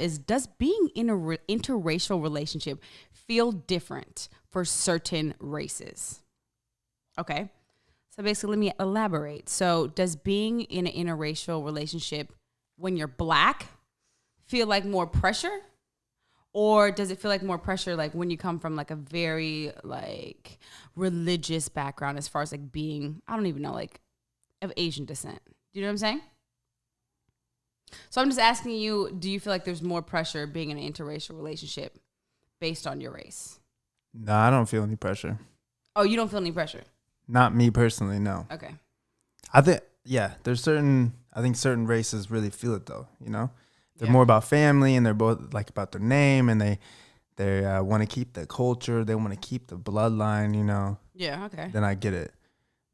is, does being in a interracial relationship feel different for certain races? Okay. So basically, let me elaborate. So does being in an interracial relationship when you're black feel like more pressure? Or does it feel like more pressure like when you come from like a very like religious background as far as like being, I don't even know, like of Asian descent? Do you know what I'm saying? So I'm just asking you, do you feel like there's more pressure being in an interracial relationship based on your race? No, I don't feel any pressure. Oh, you don't feel any pressure? Not me personally, no. Okay. I think, I think certain races really feel it though, you know? They're more about family, and they're both like about their name, and they want to keep the culture. They want to keep the bloodline, you know? Yeah, okay. Then I get it.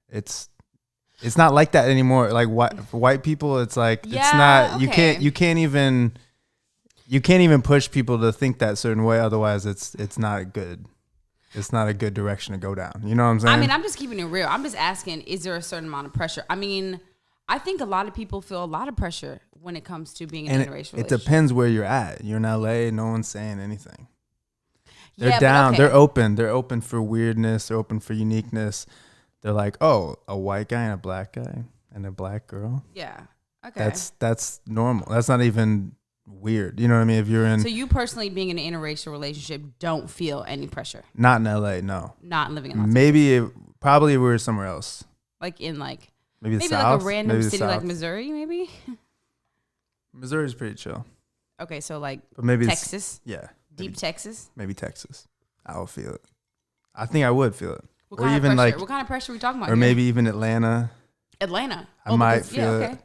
It's not like that anymore. Like for white people, it's like, it's not, okay. you can't even push people to think that certain way. Otherwise it's not good. It's not a good direction to go down. You know what I'm saying? I mean, I'm just keeping it real. I'm just asking, is there a certain amount of pressure? I mean, I think a lot of people feel a lot of pressure when it comes to being in an interracial relationship. It depends where you're at. You're in LA, no one's saying anything. They're Yeah, down. okay. They're open. They're open for weirdness. They're open for uniqueness. They're like, oh, a white guy and a black guy and a black girl. Yeah. Okay. That's normal. That's not even weird. You know what I mean? If you're in, So you personally being in an interracial relationship don't feel any pressure? not in LA, no. Not living in Los Angeles? Maybe probably we're somewhere else. Like in like Maybe the maybe South. like a random maybe the city like South. Missouri, maybe? Missouri's pretty chill. Okay, so like But maybe Texas? Yeah. Deep Texas? Maybe Texas. I will feel it. I think I would feel it. What Or kind even of pressure? like, What kind of pressure are we talking about or here? maybe even Atlanta. Atlanta. I might because- feel it. okay.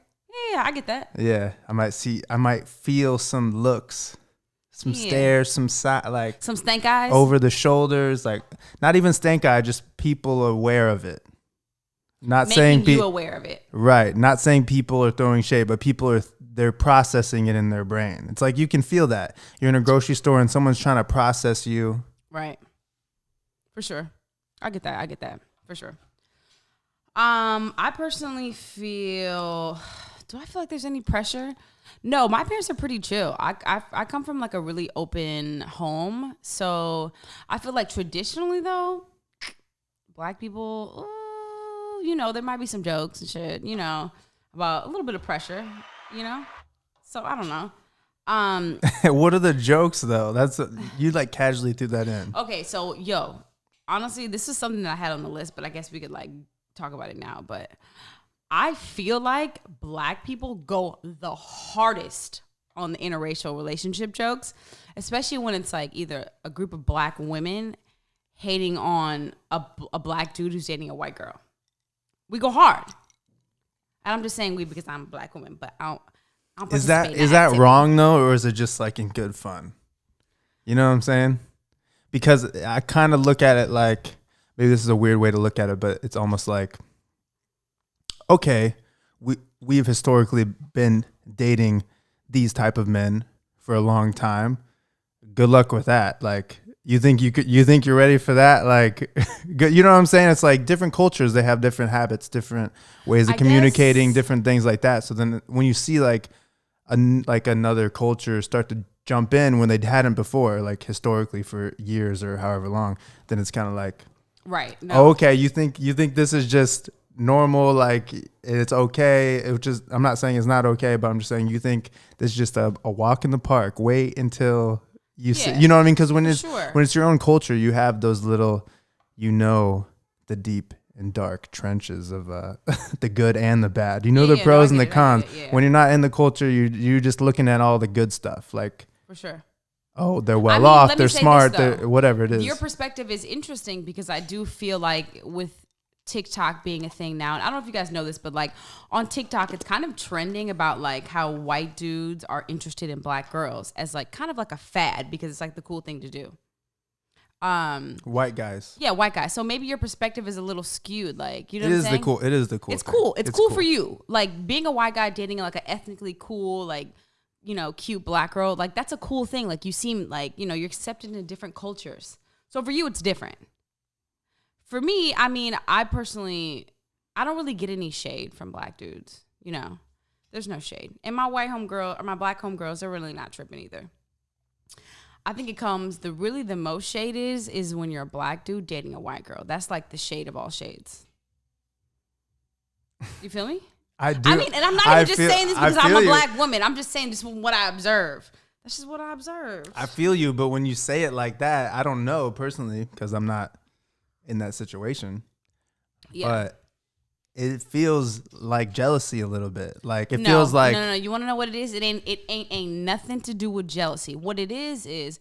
Yeah, I get that. Yeah, I might feel some looks, some Yeah. stares, some like Some stank eyes? over the shoulders, like not even stank eye, just people aware of it. Not saying Making you aware of it. right, not saying people are throwing shade, but they're processing it in their brain. It's like you can feel that. You're in a grocery store and someone's trying to process you. Right. For sure. I get that. For sure. I personally feel, do I feel like there's any pressure? No, my parents are pretty chill. I come from like a really open home. So I feel like traditionally though, black people, you know, there might be some jokes and shit, you know, about a little bit of pressure, you know? So I don't know. What are the jokes though? You like casually threw that in. Okay, so honestly, this is something that I had on the list, but I guess we could like talk about it now. But I feel like black people go the hardest on the interracial relationship jokes, especially when it's like either a group of black women hating on a black dude who's dating a white girl. We go hard. And I'm just saying we because I'm a black woman, but I don't Is participate in that activity. wrong though, or is it just like in good fun? You know what I'm saying? Because I kind of look at it like, maybe this is a weird way to look at it, but it's almost like, okay, we've historically been dating these type of men for a long time. Good luck with that. Like, you think you're ready for that? Like, good, you know what I'm saying? It's like different cultures, they have different habits, different ways of communicating, different things like that. So then when you see like another culture start to jump in when they hadn't before, like historically for years or however long, then it's kind of like, right. No. oh, okay, you think this is just normal, like it's okay. I'm not saying it's not okay, but I'm just saying you think this is just a walk in the park. Wait until you see, you know what I mean? Because when it's your own culture, you have those little, the deep and dark trenches of the good and the bad. The pros and the cons. When you're not in the culture, you're just looking at all the good stuff. Like, for sure. Oh, they're well off. They're smart. They're whatever it is. Your perspective is interesting because I do feel like with TikTok being a thing now, and I don't know if you guys know this, but like on TikTok, it's kind of trending about like how white dudes are interested in black girls as like kind of like a fad because it's like the cool thing to do. White guys. Yeah, white guys. So maybe your perspective is a little skewed. Like, you know it what I'm is saying? the cool. It is the cool. It's thing. cool. It's cool for you. Like being a white guy dating like an ethnically cool, like, cute black girl. Like that's a cool thing. Like you seem like, you're accepted in different cultures. So for you, it's different. For me, I mean, I don't really get any shade from black dudes, There's no shade. And my white homegirl or my black homegirls are really not tripping either. I think it comes the most shade is when you're a black dude dating a white girl. That's like the shade of all shades. You feel me? I do. I mean, and I'm not even just saying this because I'm a black woman. I'm just saying this from what I observe. That's just what I observe. I feel you, but when you say it like that, I don't know personally because I'm not in that situation. Yeah. But it feels like jealousy a little bit. Like it feels like no. You want to know what it is? It ain't nothing to do with jealousy. What it is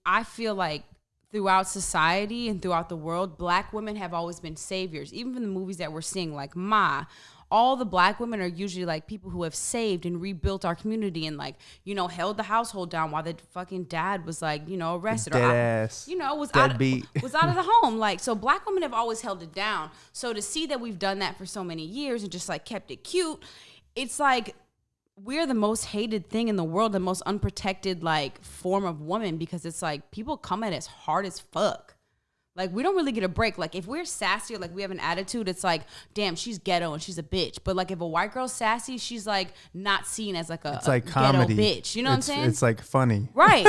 I feel like throughout society and throughout the world, black women have always been saviors. Even in the movies that we're seeing, like Ma, all the black women are usually like people who have saved and rebuilt our community and like, you know, held the household down while the fucking dad was like, you know, arrested or, you know, was out of the home. Like, so black women have always held it down. So to see that we've done that for so many years and just like kept it cute, it's like we're the most hated thing in the world, the most unprotected like form of woman, because it's like people come at us hard as fuck. Like, we don't really get a break. Like, if we're sassy or, like, we have an attitude, it's like, damn, she's ghetto and she's a bitch. But, like, if a white girl's sassy, she's, like, not seen as, like, a ghetto bitch. You know what I'm saying? It's, like, funny. Right.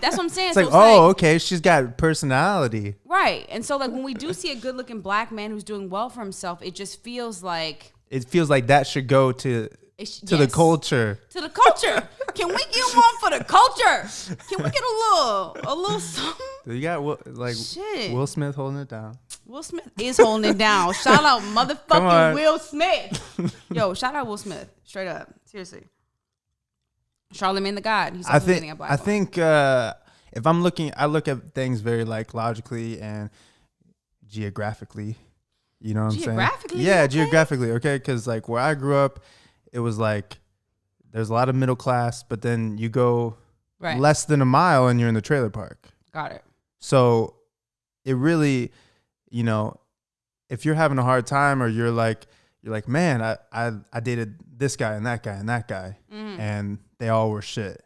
That's what I'm saying. It's like, okay, she's got personality. Right. And so, like, when we do see a good-looking black man who's doing well for himself, it just feels like... It feels like that should go to the culture. To the culture. Can we get one for the culture? Can we get a little something? You got Will Smith holding it down. Will Smith is holding it down. Shout out motherfucking Will Smith. Yo, shout out Will Smith. Straight up. Seriously. Charlamagne the God. He's also getting a black I think if I look at things very like logically and geographically. You know what I'm saying? Geographically? Yeah, geographically. Okay, because like where I grew up, it was like there's a lot of middle class, but then you go less than a mile and you're in the trailer park. Got it. So it really, you know, if you're having a hard time or you're like, man, I dated this guy and that guy and that guy, and they all were shit.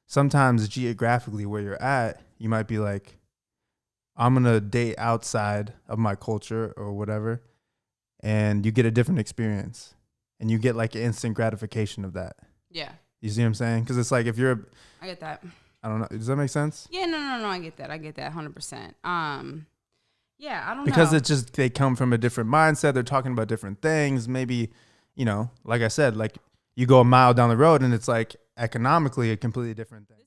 Sometimes geographically where you're at, you might be like, I'm going to date outside of my culture or whatever, and you get a different experience. And you get like an instant gratification of that. Yeah. You see what I'm saying? Because it's like if you're... I get that. I don't know. Does that make sense? Yeah, no. I get that 100%. Yeah, I don't know. Because it's just they come from a different mindset. They're talking about different things. Maybe, you know, like I said, like you go a mile down the road and it's like economically a completely different thing.